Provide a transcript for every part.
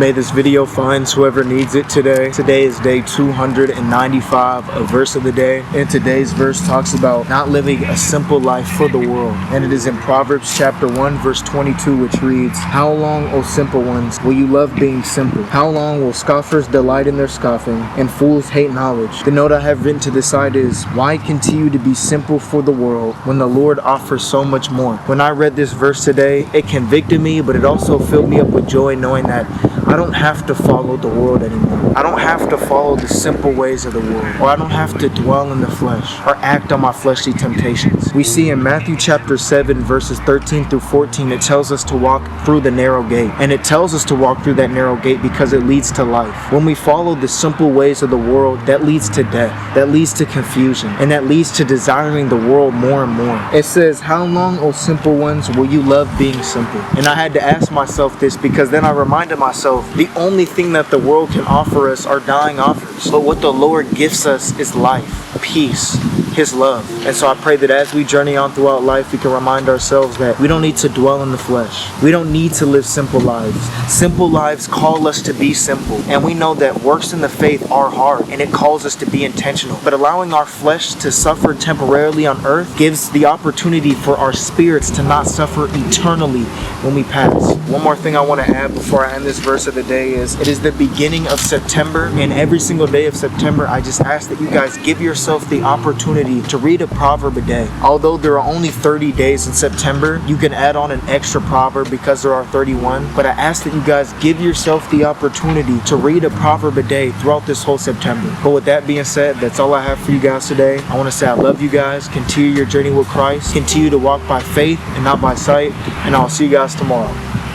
May this video finds whoever needs it today. Today is day 295, a verse of the day. And today's verse talks about not living a simple life for the world. And it is in Proverbs chapter 1, verse 22, which reads, "How long, O simple ones, will you love being simple? How long will scoffers delight in their scoffing, and fools hate knowledge?" The note I have written to the side is, why continue to be simple for the world when the Lord offers so much more? When I read this verse today, it convicted me, but it also filled me up with joy knowing that I don't have to follow the world anymore. I don't have to follow the simple ways of the world, or I don't have to dwell in the flesh or act on my fleshly temptations. We see in Matthew chapter 7 verses 13 through 14, it tells us to walk through the narrow gate. And it tells us to walk through that narrow gate because it leads to life. When we follow the simple ways of the world, that leads to death, that leads to confusion, and that leads to desiring the world more and more. It says, "How long, O simple ones, will you love being simple?" And I had to ask myself this because then I reminded myself, the only thing that the world can offer us are dying offers. But what the Lord gives us is life, peace, His love. And so I pray that as we journey on throughout life, we can remind ourselves that we don't need to dwell in the flesh. We don't need to live simple lives. Simple lives call us to be simple. And we know that works in the faith are hard, and it calls us to be intentional. But allowing our flesh to suffer temporarily on earth gives the opportunity for our spirits to not suffer eternally when we pass. One more thing I want to add before I end this verse of the day is, it is the beginning of September, and every single day of September, I just ask that you guys give yourself the opportunity to read a proverb a day. Although there are only 30 days in September, you can add on an extra proverb because there are 31. But I ask that you guys give yourself the opportunity to read a proverb a day throughout this whole September. But with that being said, that's all I have for you guys today. I want to say I love you guys. Continue your journey with Christ. Continue to walk by faith and not by sight. And I'll see you guys tomorrow.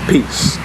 Peace.